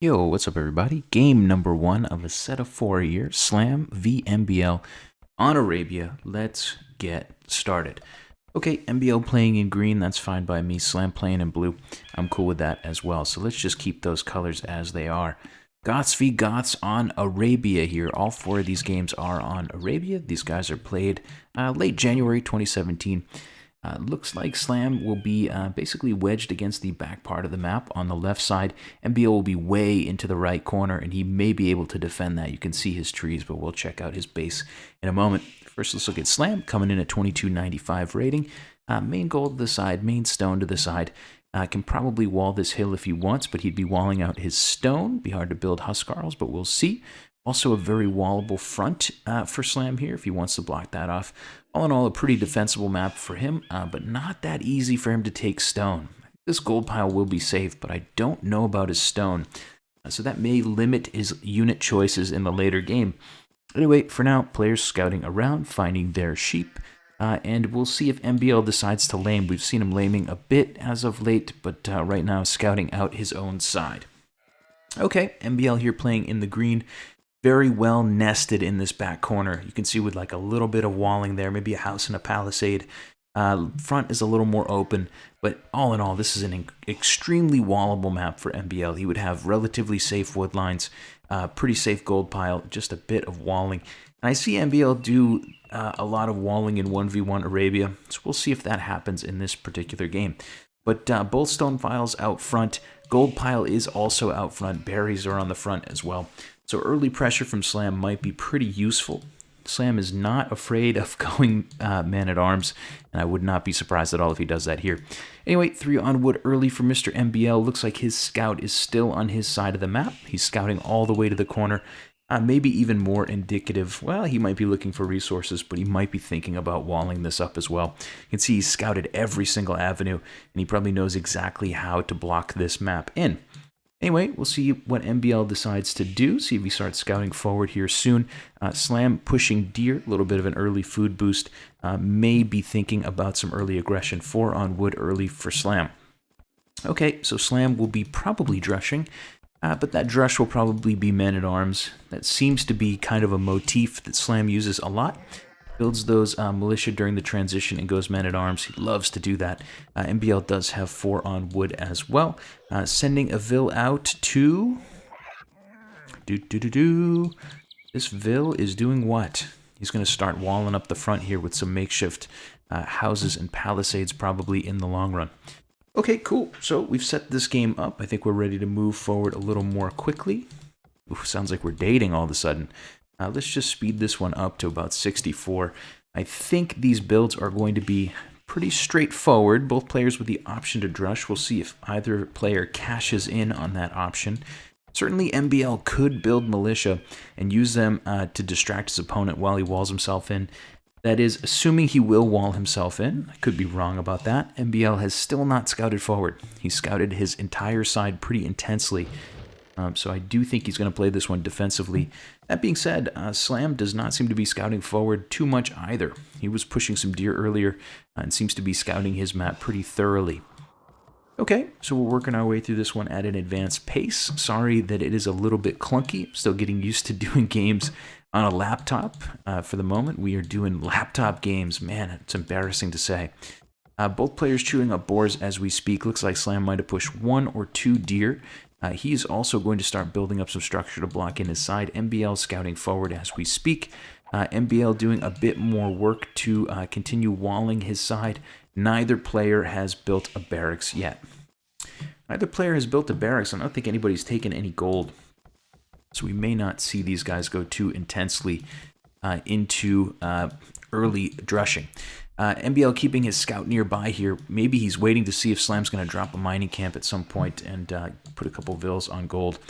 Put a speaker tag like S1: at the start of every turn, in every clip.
S1: Yo, what's up, everybody? Game number one of a set of 4 here, Slam v MBL on Arabia. Let's get started. Okay, MBL playing in green, that's fine by me. Slam playing in blue, I'm cool with that as well. So let's just keep those colors as they are. Goths v Goths on Arabia here. All 4 of these games are on Arabia. These guys are played late January 2017. Looks like Slam will be basically wedged against the back part of the map on the left side. MBL will be way into the right corner, and he may be able to defend that. You can see his trees, but we'll check out his base in a moment. First, let's look at Slam, coming in at 2295 rating. Main gold to the side, main stone to the side. Can probably wall this hill if he wants, but he'd be walling out his stone. Be hard to build Huskarls, but we'll see. Also a very wallable front for Slam here if he wants to block that off. All in all, a pretty defensible map for him, but not that easy for him to take stone. This gold pile will be safe, but I don't know about his stone. So that may limit his unit choices in the later game. Anyway, for now, players scouting around, finding their sheep. And we'll see if MBL decides to lame. We've seen him laming a bit as of late, but right now scouting out his own side. Okay, MBL here playing in the green. Very well nested in this back corner. You can see with like a little bit of walling there, maybe a house and a palisade. Front is a little more open, but all in all, this is an extremely wallable map for MBL. He would have relatively safe wood lines, pretty safe gold pile, just a bit of walling. And I see MBL do a lot of walling in 1v1 Arabia, so we'll see if that happens in this particular game. But both stone piles out front. Gold pile is also out front. Berries are on the front as well. So early pressure from Slam might be pretty useful. Slam is not afraid of going man-at-arms, and I would not be surprised at all if he does that here. Anyway, 3 on wood early for Mr. MBL. Looks like his scout is still on his side of the map. He's scouting all the way to the corner. Maybe even more indicative. Well, he might be looking for resources, but he might be thinking about walling this up as well. You can see he's scouted every single avenue, and he probably knows exactly how to block this map in. Anyway, we'll see what MBL decides to do. See if he starts scouting forward here soon. Slam pushing deer, a little bit of an early food boost. May be thinking about some early aggression. 4 on wood early for Slam. Okay, so Slam will be probably drushing, but that drush will probably be men-at-arms. That seems to be kind of a motif that Slam uses a lot. Builds those militia during the transition and goes men-at-arms. He loves to do that. MBL does have 4 on wood as well. Sending a Vil out to... This Vil is doing what? He's going to start walling up the front here with some makeshift houses and palisades probably in the long run. Okay, cool. So we've set this game up. I think we're ready to move forward a little more quickly. Ooh, sounds like we're dating all of a sudden. Let's just speed this one up to about 64. I think these builds are going to be pretty straightforward. Both players with the option to drush. We'll see if either player cashes in on that option. Certainly MBL could build militia and use them to distract his opponent while he walls himself in. That is, assuming he will wall himself in. I could be wrong about that. MBL has still not scouted forward. He scouted his entire side pretty intensely. So I do think he's going to play this one defensively. That being said, Slam does not seem to be scouting forward too much either. He was pushing some deer earlier and seems to be scouting his map pretty thoroughly. Okay, so we're working our way through this one at an advanced pace. Sorry that it is a little bit clunky. I'm still getting used to doing games on a laptop. For the moment, we are doing laptop games. Man, it's embarrassing to say. Both players chewing up boars as we speak. Looks like Slam might have pushed 1 or 2 deer. He's also going to start building up some structure to block in his side. MBL scouting forward as we speak. MBL doing a bit more work to continue walling his side. Neither player has built a barracks yet. Neither player has built a barracks. I don't think anybody's taken any gold. So we may not see these guys go too intensely into early drushing. MBL keeping his scout nearby here. Maybe he's waiting to see if Slam's going to drop a mining camp at some point and put a couple Vils on gold.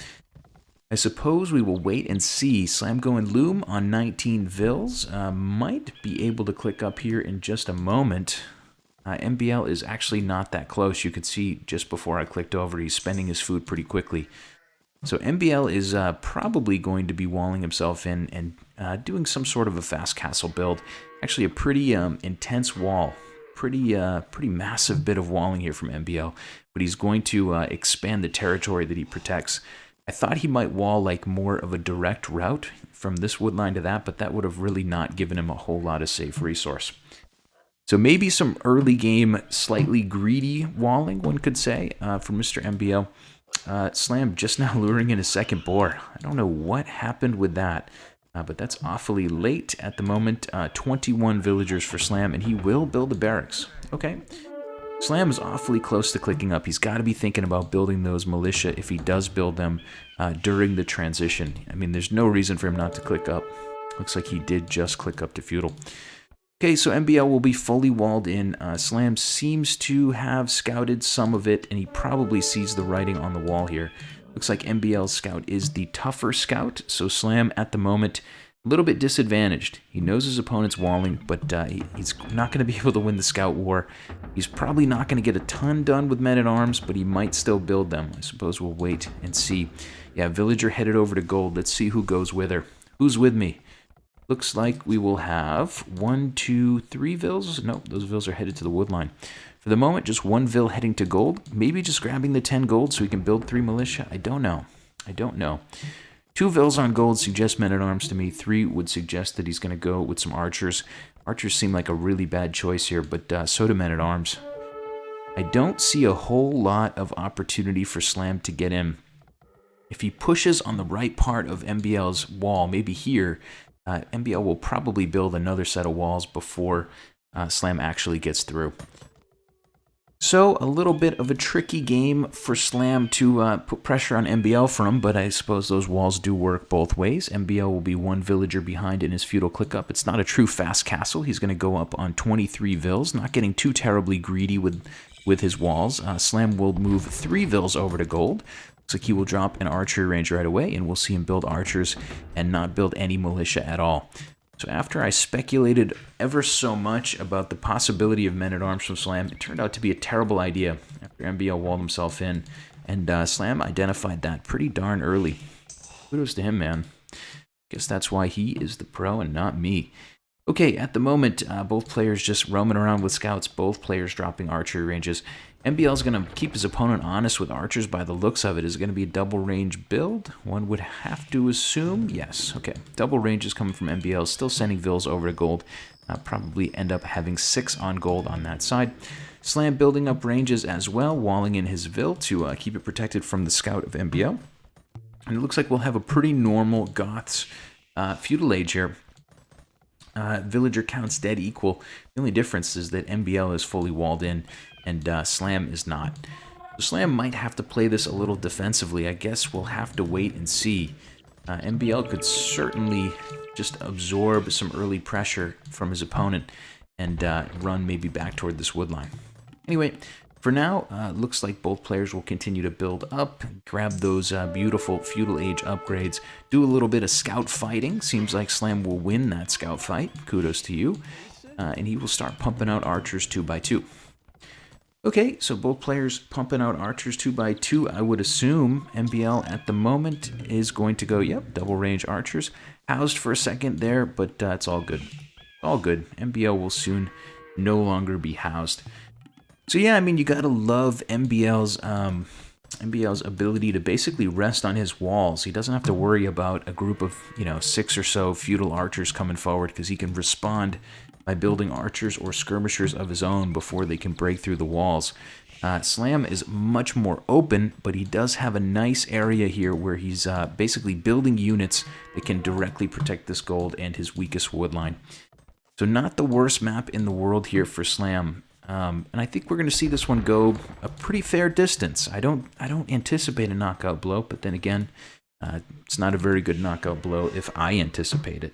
S1: I suppose we will wait and see. Slam going loom on 19 Vils. Might be able to click up here in just a moment. MBL is actually not that close. You could see just before I clicked over, he's spending his food pretty quickly. So MBL is probably going to be walling himself in and doing some sort of a fast castle build. Actually, a pretty intense wall. Pretty massive bit of walling here from MBL. But he's going to expand the territory that he protects. I thought he might wall like more of a direct route from this wood line to that, but that would have really not given him a whole lot of safe resource. So maybe some early game, slightly greedy walling, one could say, for Mr. MBL. Slam just now luring in his second boar. I don't know what happened with that, but that's awfully late at the moment. 21 villagers for Slam, and he will build a barracks. Okay. Slam is awfully close to clicking up. He's got to be thinking about building those militia if he does build them during the transition. I mean, there's no reason for him not to click up. Looks like he did just click up to feudal. Okay, so MBL will be fully walled in. Slam seems to have scouted some of it, and he probably sees the writing on the wall here. Looks like MBL's scout is the tougher scout, so Slam at the moment a little bit disadvantaged. He knows his opponent's walling, but he's not going to be able to win the scout war. He's probably not going to get a ton done with men-at-arms, but he might still build them. I suppose we'll wait and see. Yeah, villager headed over to gold. Let's see who goes with her. Who's with me? Looks like we will have 1, 2, 3 vills. Nope, those vills are headed to the wood line. For the moment, just 1 vill heading to gold. Maybe just grabbing the 10 gold so he can build 3 militia. I don't know. 2 vills on gold suggest men-at-arms to me. 3 would suggest that he's going to go with some archers. Archers seem like a really bad choice here, but so do men-at-arms. I don't see a whole lot of opportunity for Slam to get in. If he pushes on the right part of MBL's wall, maybe here, MBL will probably build another set of walls before Slam actually gets through. So, a little bit of a tricky game for Slam to put pressure on MBL from, but I suppose those walls do work both ways. MBL will be 1 villager behind in his feudal click-up. It's not a true fast castle. He's going to go up on 23 vills, not getting too terribly greedy with his walls. Slam will move 3 vills over to gold. Looks like he will drop an archery range right away, and we'll see him build archers and not build any militia at all. So after I speculated ever so much about the possibility of men-at-arms from Slam, it turned out to be a terrible idea after MBL walled himself in, and Slam identified that pretty darn early. Kudos to him, man. Guess that's why he is the pro and not me. Okay, at the moment, both players just roaming around with scouts, both players dropping archery ranges. MBL is going to keep his opponent honest with archers by the looks of it. Is it going to be a double range build? One would have to assume. Yes, okay. Double range is coming from MBL, still sending vills over to gold. Probably end up having 6 on gold on that side. Slam building up ranges as well, walling in his vill to keep it protected from the scout of MBL. And it looks like we'll have a pretty normal Goths feudal age here. Villager counts dead equal. The only difference is that MBL is fully walled in and Slam is not. So Slam might have to play this a little defensively. I guess we'll have to wait and see. MBL could certainly just absorb some early pressure from his opponent and run maybe back toward this wood line. Anyway, for now, looks like both players will continue to build up, grab those beautiful feudal age upgrades, do a little bit of scout fighting. Seems like Slam will win that scout fight. Kudos to you. And he will start pumping out archers 2x2. Okay, so both players pumping out archers 2x2. I would assume MBL at the moment is going to go, yep, double range archers. Housed for a second there, but it's all good. All good. MBL will soon no longer be housed. So yeah, I mean, you gotta love MBL's ability to basically rest on his walls. He doesn't have to worry about a group of 6 or so feudal archers coming forward because he can respond by building archers or skirmishers of his own before they can break through the walls. Slam is much more open, but he does have a nice area here where he's basically building units that can directly protect this gold and his weakest wood line. So not the worst map in the world here for Slam. And I think we're going to see this one go a pretty fair distance. I don't anticipate a knockout blow, but then again, it's not a very good knockout blow if I anticipate it.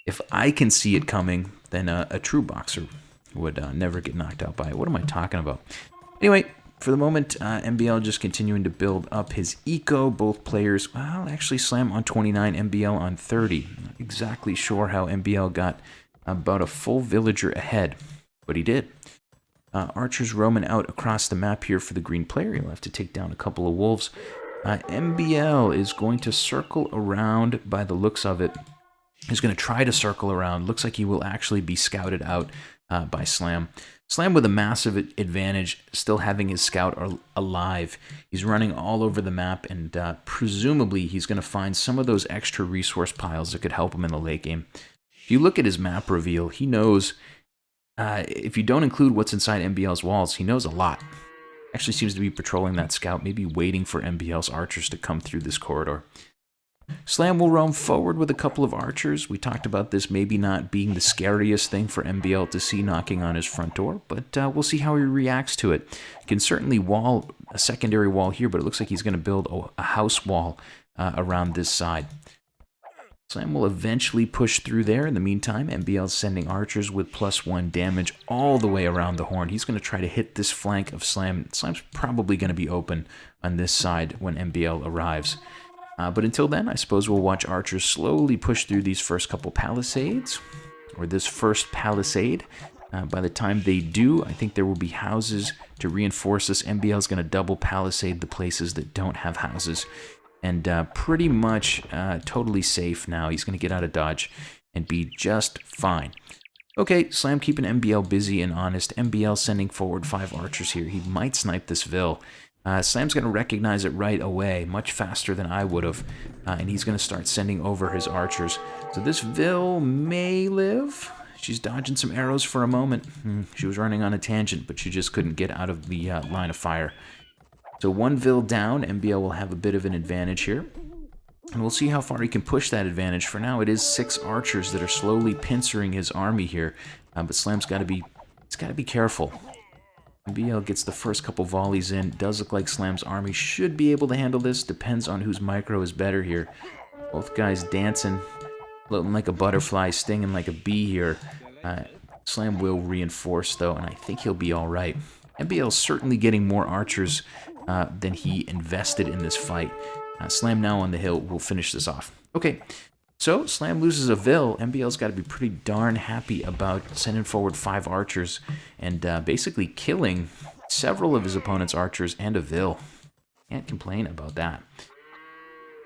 S1: If I can see it coming, then a true boxer would never get knocked out by it. What am I talking about? Anyway, for the moment, MBL just continuing to build up his eco. Both players, well, actually Slam on 29, MBL on 30. Not exactly sure how MBL got about a full villager ahead, but he did. Archers roaming out across the map here for the green player. He'll have to take down a couple of wolves. MBL is going to circle around by the looks of it. He's going to try to circle around. Looks like he will actually be scouted out by Slam. Slam with a massive advantage, still having his scout alive. He's running all over the map, and presumably he's going to find some of those extra resource piles that could help him in the late game. If you look at his map reveal, he knows, if you don't include what's inside MBL's walls, he knows a lot. Actually seems to be patrolling that scout, maybe waiting for MBL's archers to come through this corridor. Slam will roam forward with a couple of archers. We talked about this maybe not being the scariest thing for MBL to see knocking on his front door, but we'll see how he reacts to it. He can certainly wall a secondary wall here, but it looks like he's going to build a house wall around this side. Slam will eventually push through there. In the meantime, MBL's sending archers with +1 damage all the way around the horn. He's going to try to hit this flank of Slam. Slam's probably going to be open on this side when MBL arrives. But until then, I suppose we'll watch archers slowly push through these first couple palisades, or this first palisade. By the time they do, I think there will be houses to reinforce this. MBL is going to double palisade the places that don't have houses. And pretty much totally safe now. He's going to get out of dodge and be just fine. Okay, Slam keeping MBL busy and honest. MBL sending forward 5 archers here. He might snipe this Vil. Slam's going to recognize it right away, much faster than I would have, and he's going to start sending over his archers. So this Vil may live. She's dodging some arrows for a moment. She was running on a tangent, but she just couldn't get out of the line of fire. So 1 Vil down, MBL will have a bit of an advantage here. And we'll see how far he can push that advantage. For now, it is 6 archers that are slowly pincering his army here, but Slam's got to be careful. MBL gets the first couple volleys in. Does look like Slam's army should be able to handle this. Depends on whose micro is better here. Both guys dancing, floating like a butterfly, stinging like a bee here. Slam will reinforce, though, and I think he'll be all right. MBL's certainly getting more archers than he invested in this fight. Slam now on the hill will finish this off. Okay, so Slam loses a Vil. MBL's got to be pretty darn happy about sending forward 5 archers and basically killing several of his opponent's archers and a Vil. Can't complain about that.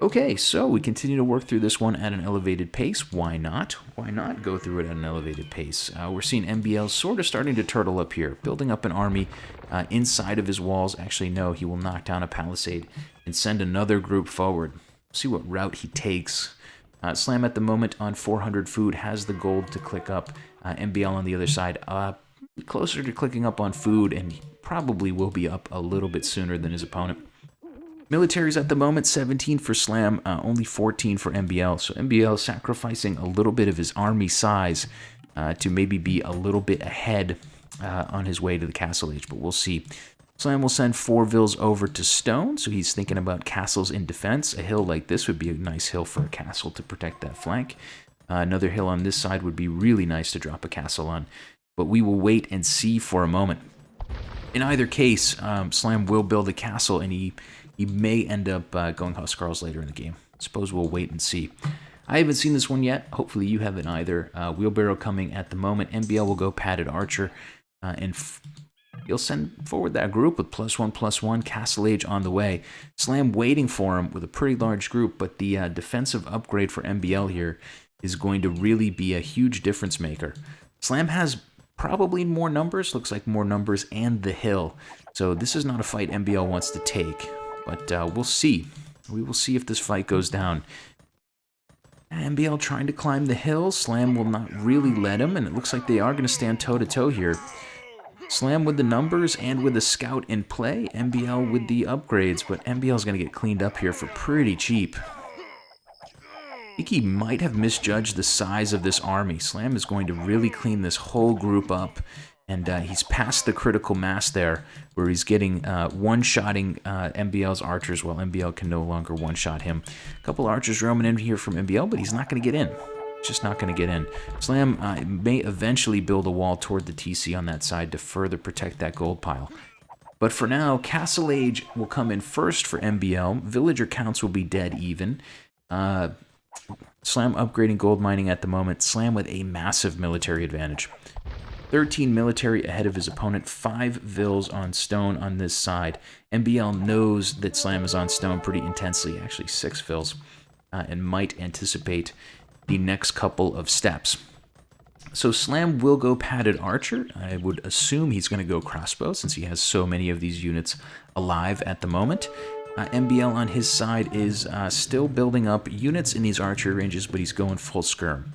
S1: Okay, so we continue to work through this one at an elevated pace. Why not? Why not go through it at an elevated pace? We're seeing MBL sort of starting to turtle up here, building up an army inside of his walls. Actually, no, he will knock down a palisade and send another group forward. See what route he takes. Slam at the moment on 400 food has the gold to click up. MBL on the other side, closer to clicking up on food, and probably will be up a little bit sooner than his opponent. Militaries at the moment, 17 for Slam, only 14 for MBL. So MBL sacrificing a little bit of his army size to maybe be a little bit ahead on his way to the castle age, but we'll see. Slam will send 4 Vils over to stone, so he's thinking about castles in defense. A hill like this would be a nice hill for a castle to protect that flank. Another hill on this side would be really nice to drop a castle on, but we will wait and see for a moment. In either case, Slam will build a castle, and he may end up going Huskarls later in the game. I suppose we'll wait and see. I haven't seen this one yet. Hopefully you haven't either. Wheelbarrow coming at the moment. MBL will go padded archer, and he'll send forward that group with +1/+1, Castle Age on the way. Slam waiting for him with a pretty large group, but the defensive upgrade for MBL here is going to really be a huge difference maker. Slam has probably more numbers, looks like more numbers and the hill. So this is not a fight MBL wants to take, but we'll see. We will see if this fight goes down. MBL trying to climb the hill. Slam will not really let him, and it looks like they are going to stand toe-to-toe here. Slam with the numbers and with the scout in play. MBL with the upgrades, but MBL is going to get cleaned up here for pretty cheap. I think he might have misjudged the size of this army. Slam is going to really clean this whole group up, and he's past the critical mass there, where he's getting one-shotting MBL's archers, while MBL can no longer one-shot him. A couple archers roaming in here from MBL, but he's not going to get in. Just not going to get in. Slam may eventually build a wall toward the TC on that side to further protect that gold pile. But for now, Castle Age will come in first for MBL. Villager counts will be dead even. Slam upgrading gold mining at the moment. Slam with a massive military advantage. 13 military ahead of his opponent. 5 Vils on stone on this side. MBL knows that Slam is on stone pretty intensely. Actually, 6 Vils. And might anticipate the next couple of steps. So Slam will go padded archer. I would assume he's going to go crossbow since he has so many of these units alive at the moment. MBL on his side is still building up units in these archer ranges, but he's going full skirm.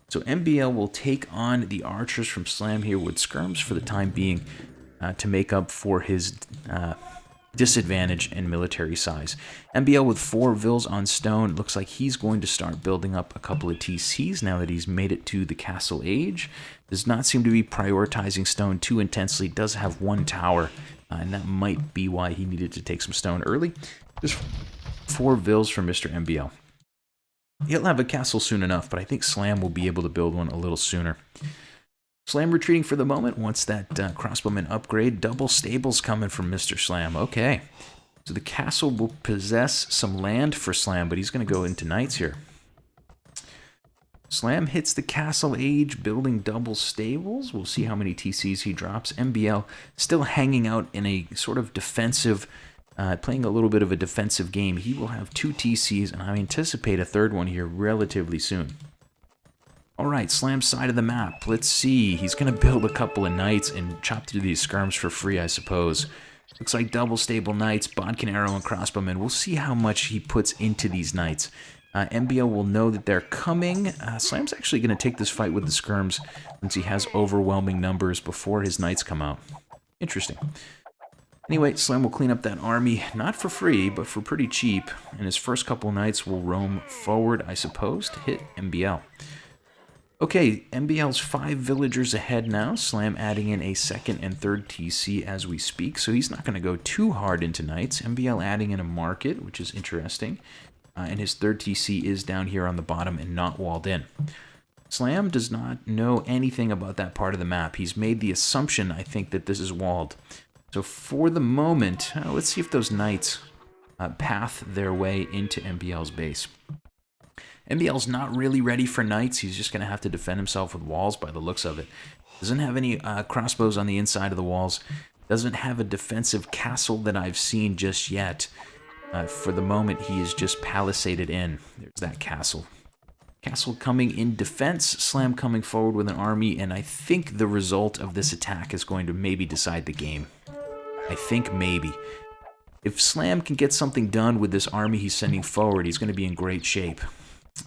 S1: So MBL will take on the archers from Slam here with skirms for the time being to make up for his disadvantage in military size. MBL with 4 vills on stone. Looks like he's going to start building up a couple of TCs now that he's made it to the castle age. Does not seem to be prioritizing stone too intensely. Does have 1 tower, and that might be why he needed to take some stone early. Just 4 vills from Mr. MBL. He'll have a castle soon enough, but I think Slam will be able to build one a little sooner. Slam retreating for the moment. Wants that crossbowman upgrade. Double stables coming from Mr. Slam. Okay. So the castle will possess some land for Slam, but he's going to go into knights here. Slam hits the castle age, building double stables. We'll see how many TCs he drops. MBL still hanging out in a sort of defensive, playing a little bit of a defensive game. He will have 2 TCs, and I anticipate a 3rd one here relatively soon. Alright, Slam's side of the map. Let's see. He's going to build a couple of knights and chop through these skirms for free, I suppose. Looks like double stable knights, bodkin arrow, and crossbowmen. We'll see how much he puts into these knights. MBL will know that they're coming. Slam's actually going to take this fight with the skirms since he has overwhelming numbers before his knights come out. Interesting. Anyway, Slam will clean up that army, not for free, but for pretty cheap. And his first couple knights will roam forward, I suppose, to hit MBL. Okay, MBL's 5 villagers ahead now. Slam adding in a 2nd and 3rd TC as we speak, so he's not going to go too hard into knights. MBL adding in a market, which is interesting. And his 3rd TC is down here on the bottom and not walled in. Slam does not know anything about that part of the map. He's made the assumption, I think, that this is walled. So for the moment, let's see if those knights path their way into MBL's base. MBL's not really ready for knights. He's just going to have to defend himself with walls by the looks of it. Doesn't have any crossbows on the inside of the walls. Doesn't have a defensive castle that I've seen just yet. For the moment, he is just palisaded in. There's that castle. Castle coming in defense. Slam coming forward with an army. And I think the result of this attack is going to maybe decide the game. I think maybe. If Slam can get something done with this army he's sending forward, he's going to be in great shape.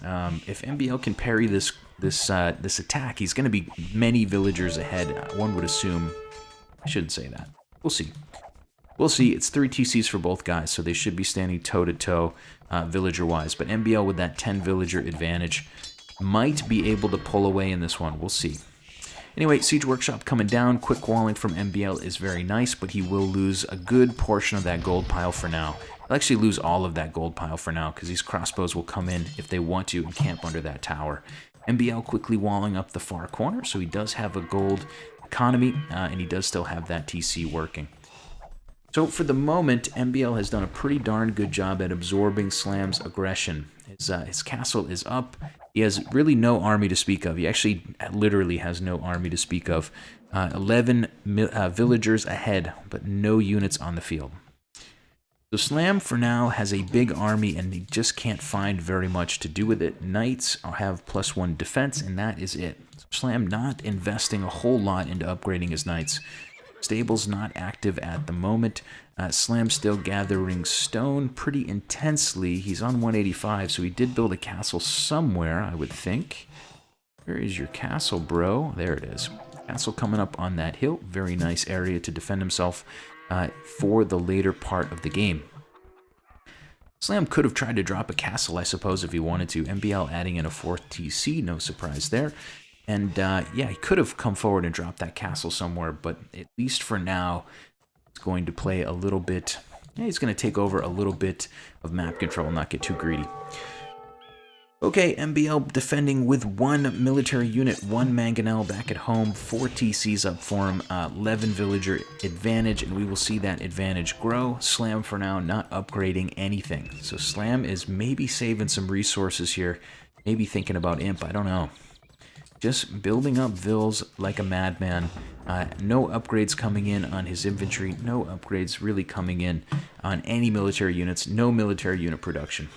S1: If MBL can parry this attack, he's going to be many villagers ahead. One would assume. I shouldn't say that. We'll see. We'll see. It's 3 TCs for both guys, so they should be standing toe-to-toe villager-wise. But MBL with that 10 villager advantage might be able to pull away in this one. We'll see. Anyway, Siege Workshop coming down. Quick walling from MBL is very nice, but he will lose a good portion of that gold pile for now. He'll actually lose all of that gold pile for now, because these crossbows will come in if they want to and camp under that tower. MBL quickly walling up the far corner, so he does have a gold economy, and he does still have that TC working. So for the moment, MBL has done a pretty darn good job at absorbing Slam's aggression. His castle is up. He has really no army to speak of. He actually literally has no army to speak of. 11 villagers ahead, but no units on the field. So Slam, for now, has a big army, and he just can't find very much to do with it. Knights have +1 defense, and that is it. Slam not investing a whole lot into upgrading his knights. Stable's not active at the moment. Slam still gathering stone pretty intensely. He's on 185, so he did build a castle somewhere, I would think. Where is your castle, bro? There it is. Castle coming up on that hill. Very nice area to defend himself for the later part of the game. Slam could have tried to drop a castle, I suppose, if he wanted to. MBL adding in a 4th TC, no surprise there. And yeah, he could have come forward and dropped that castle somewhere, but at least for now, it's going to play a little bit. Yeah, he's going to take over a little bit of map control, not get too greedy. Okay, MBL defending with 1 military unit, 1 mangonel back at home, 4 TCs up for him, 11 villager advantage, and we will see that advantage grow. Slam for now not upgrading anything. So Slam is maybe saving some resources here, maybe thinking about Imp, I don't know. Just building up vills like a madman. No upgrades coming in on his infantry. No upgrades really coming in on any military units. No military unit production.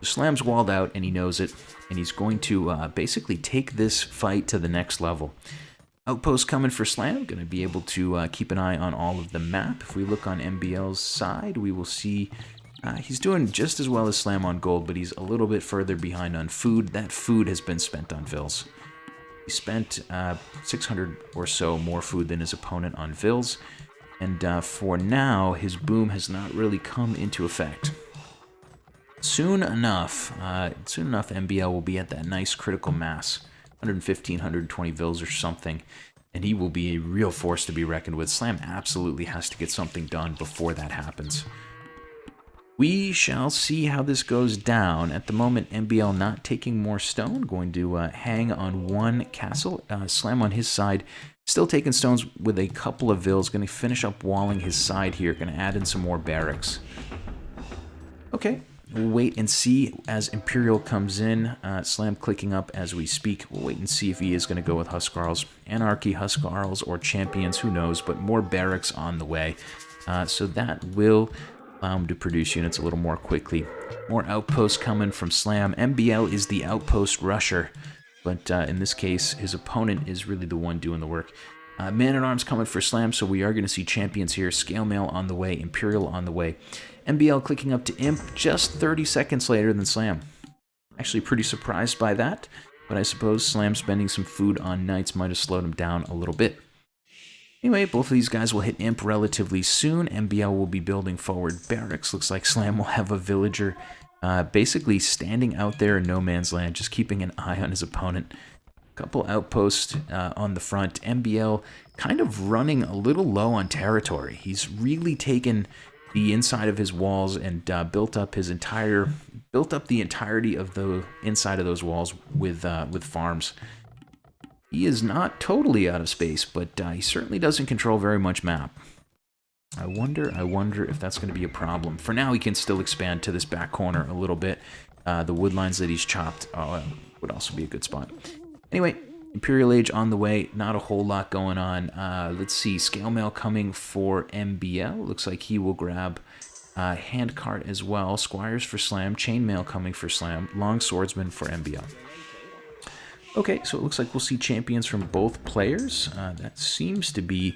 S1: Slam's walled out, and he knows it, and he's going to basically take this fight to the next level. Outpost coming for Slam, going to be able to keep an eye on all of the map. If we look on MBL's side, we will see he's doing just as well as Slam on gold, but he's a little bit further behind on food. That food has been spent on Vils. He spent 600 or so more food than his opponent on Vils, and for now, his boom has not really come into effect. Soon enough, MBL will be at that nice critical mass, 115, 120 Vils or something, and he will be a real force to be reckoned with. Slam absolutely has to get something done before that happens. We shall see how this goes down. At the moment, MBL not taking more stone, going to hang on one castle. Slam on his side, still taking stones with a couple of Vils, going to finish up walling his side here, going to add in some more barracks. Okay. We'll wait and see as Imperial comes in. Slam clicking up as we speak. We'll wait and see if he is going to go with Huskarls. Anarchy, Huskarls, or Champions, who knows, but more barracks on the way. So that will allow him to produce units a little more quickly. More outposts coming from Slam. MBL is the outpost rusher, but in this case, his opponent is really the one doing the work. Man-at-Arms coming for Slam, so we are going to see Champions here. Scale Mail on the way, Imperial on the way. MBL clicking up to Imp just 30 seconds later than Slam. Actually pretty surprised by that, but I suppose Slam spending some food on Knights might have slowed him down a little bit. Anyway, both of these guys will hit Imp relatively soon. MBL will be building forward barracks. Looks like Slam will have a villager basically standing out there in no man's land, just keeping an eye on his opponent. Couple outposts on the front. MBL kind of running a little low on territory. He's really taken the inside of his walls and built up the entirety of the inside of those walls with farms. He is not totally out of space, but he certainly doesn't control very much map. I wonder if that's going to be a problem. For now, he can still expand to this back corner a little bit. The wood lines that he's chopped would also be a good spot. Anyway, Imperial Age on the way, not a whole lot going on. Let's see, Scale Mail coming for MBL. Looks like he will grab Handcart as well. Squires for Slam, Chainmail coming for Slam, Long Swordsman for MBL. Okay, so it looks like we'll see champions from both players. That seems to be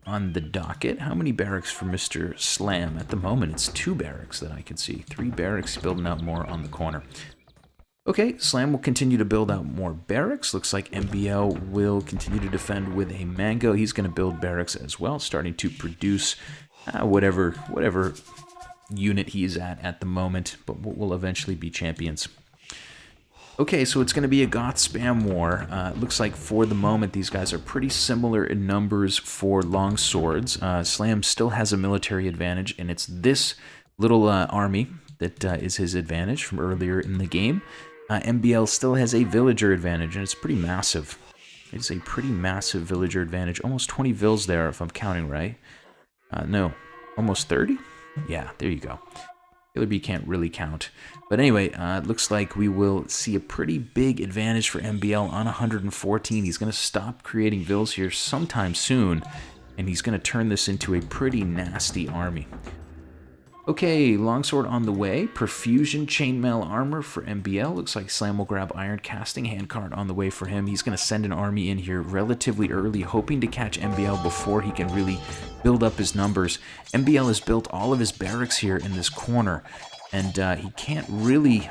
S1: on the docket. How many barracks for Mr. Slam? At the moment, it's 2 barracks that I can see. 3 barracks, building out more on the corner. Okay, Slam will continue to build out more barracks. Looks like MBL will continue to defend with a Mango. He's going to build barracks as well, starting to produce whatever unit he's at the moment, but will eventually be champions. Okay, so it's going to be a Goth spam war. Looks like for the moment these guys are pretty similar in numbers for long swords. Slam still has a military advantage, and it's this little army that is his advantage from earlier in the game. MBL still has a villager advantage, and it's pretty massive. It's a pretty massive villager advantage. Almost 20 Vils there, if I'm counting right. No, almost 30? Yeah, there you go. Killer Bee can't really count. But anyway, it looks like we will see a pretty big advantage for MBL on 114. He's going to stop creating Vils here sometime soon, and he's going to turn this into a pretty nasty army. Okay, Longsword on the way. Perfusion Chainmail Armor for MBL. Looks like Slam will grab Iron Casting. Handcart on the way for him. He's going to send an army in here relatively early, hoping to catch MBL before he can really build up his numbers. MBL has built all of his barracks here in this corner, and he can't really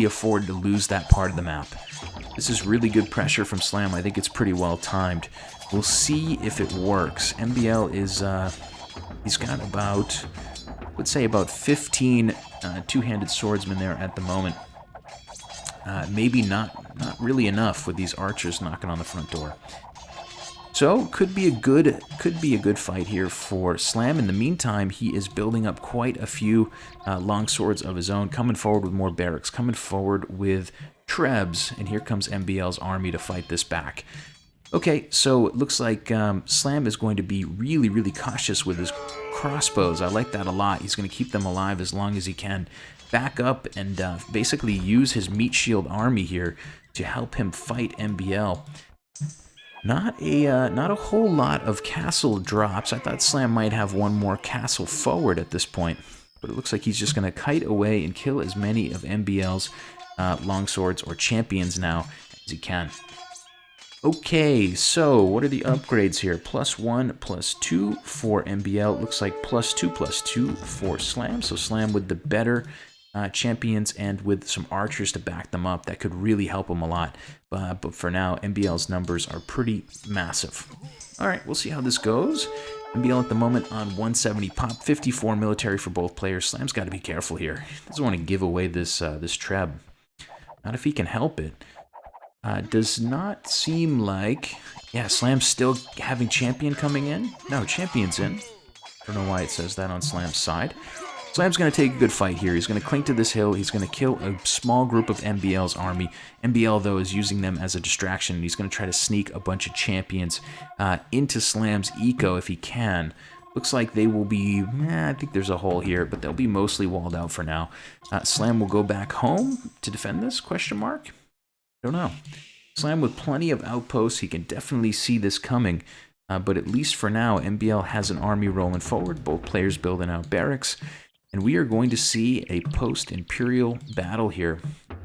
S1: afford to lose that part of the map. This is really good pressure from Slam. I think it's pretty well timed. We'll see if it works. MBL is, he's got about, let's say about 15 two-handed swordsmen there at the moment. Maybe not really enough with these archers knocking on the front door. So could be a good fight here for Slam. In the meantime, he is building up quite a few long swords of his own, coming forward with more barracks, coming forward with trebs, and here comes MBL's army to fight this back. Okay, so it looks like Slam is going to be really, really cautious with his crossbows. I like that a lot. He's going to keep them alive as long as he can. Back up and basically use his meat shield army here to help him fight MBL. Not a whole lot of castle drops. I thought Slam might have one more castle forward at this point. but it looks like he's just going to kite away and kill as many of MBL's longswords or champions now as he can. Okay, so what are the upgrades here? +1, +2 for MBL. Looks like +2 for Slam. So Slam with the better champions and with some archers to back them up. That could really help him a lot. But for now, MBL's numbers are pretty massive. All right, we'll see how this goes. MBL at the moment on 170 pop, 54 military for both players. Slam's got to be careful here. He doesn't want to give away this this treb. Not if he can help it. Does not seem like... Yeah, Slam's still having champion coming in. No, champion's in. Don't know why it says that on Slam's side. Slam's going to take a good fight here. He's going to cling to this hill. He's going to kill a small group of MBL's army. MBL, though, is using them as a distraction. He's going to try to sneak a bunch of champions into Slam's eco if he can. Looks like they will be... I think there's a hole here, but they'll be mostly walled out for now. Slam will go back home to defend this? Question mark? Don't know. Slam with plenty of outposts. He can definitely see this coming. But at least for now, MBL has an army rolling forward. Both players building out barracks. And we are going to see a post-Imperial battle here.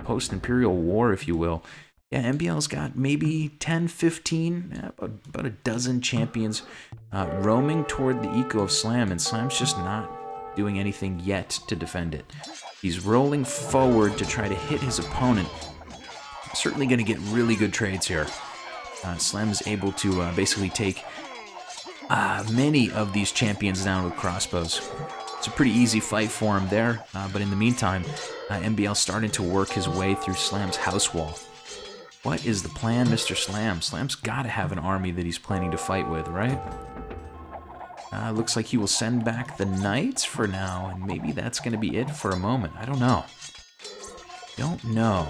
S1: Post-Imperial war, if you will. Yeah, MBL's got maybe 10, 15, about a dozen champions roaming toward the eco of Slam. And Slam's just not doing anything yet to defend it. He's rolling forward to try to hit his opponent. Certainly going to get really good trades here. Slam is able to basically take many of these champions down with crossbows. It's a pretty easy fight for him there, but in the meantime, MBL starting to work his way through Slam's house wall. What is the plan, Mr. Slam? Slam's got to have an army that he's planning to fight with, right? Looks like he will send back the knights for now, and maybe that's going to be it for a moment. I don't know. Don't know.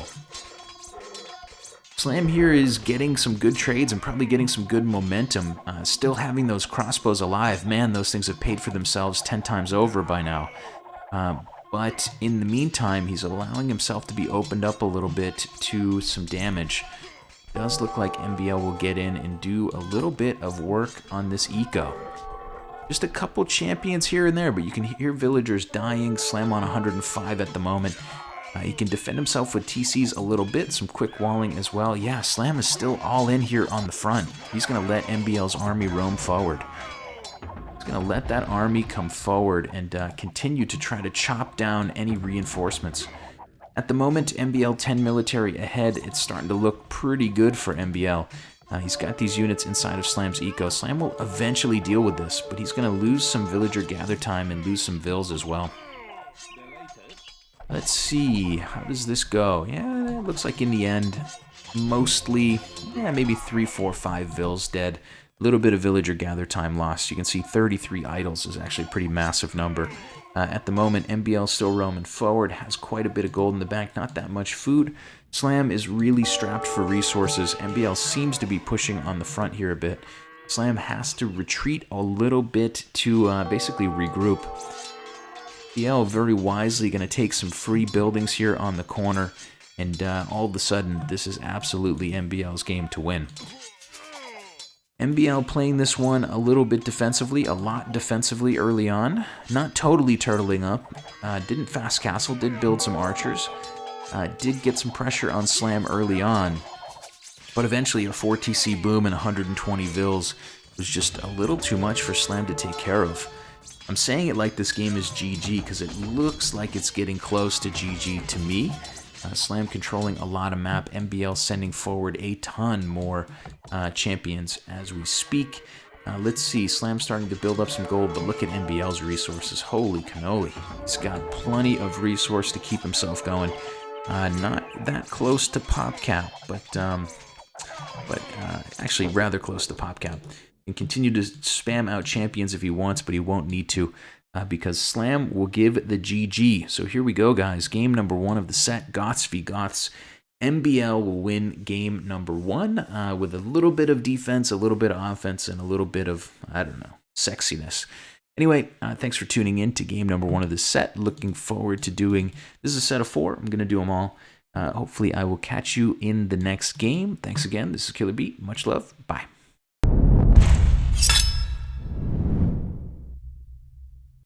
S1: Slam here is getting some good trades and probably getting some good momentum. Still having those crossbows alive. Man, those things have paid for themselves 10 times over by now. But in the meantime, he's allowing himself to be opened up a little bit to some damage. It does look like MBL will get in and do a little bit of work on this eco. Just a couple champions here and there, but you can hear villagers dying. Slam on 105 at the moment. He can defend himself with TCs a little bit, some quick walling as well. Yeah, Slam is still all in here on the front. He's going to let MBL's army roam forward. He's going to let that army come forward and continue to try to chop down any reinforcements. At the moment, MBL 10 military ahead. It's starting to look pretty good for MBL. He's got these units inside of Slam's eco. Slam will eventually deal with this, but he's going to lose some villager gather time and lose some vills as well. Let's see, how does this go? Yeah, it looks like in the end, mostly, maybe 3, 4, 5 vills dead. A little bit of villager gather time lost. You can see 33 idols is actually a pretty massive number. At the moment, MBL still roaming forward, has quite a bit of gold in the bank, not that much food. Slam is really strapped for resources. MBL seems to be pushing on the front here a bit. Slam has to retreat a little bit to basically regroup. MBL very wisely going to take some free buildings here on the corner, and all of a sudden, this is absolutely MBL's game to win. MBL playing this one a little bit defensively, a lot defensively early on. Not totally turtling up. Didn't fast castle, did build some archers. Did get some pressure on Slam early on. But eventually a 4TC boom and 120 vills was just a little too much for Slam to take care of. I'm saying it like this game is GG because it looks like it's getting close to GG to me. Slam controlling a lot of map. MBL sending forward a ton more champions as we speak. Let's see. Slam starting to build up some gold, but look at MBL's resources. Holy cannoli. He's got plenty of resource to keep himself going. Not that close to pop cap, but actually rather close to pop cap. And continue to spam out champions if he wants, but he won't need to because Slam will give the GG. So here we go, guys. Game number 1 of the set, Goths v Goths. MBL will win game number 1 with a little bit of defense, a little bit of offense, and a little bit of, I don't know, sexiness. Anyway, thanks for tuning in to game number 1 of this set. Looking forward to doing, this is a set of 4. I'm going to do them all. Hopefully I will catch you in the next game. Thanks again. This is Killer Beat. Much love. Bye.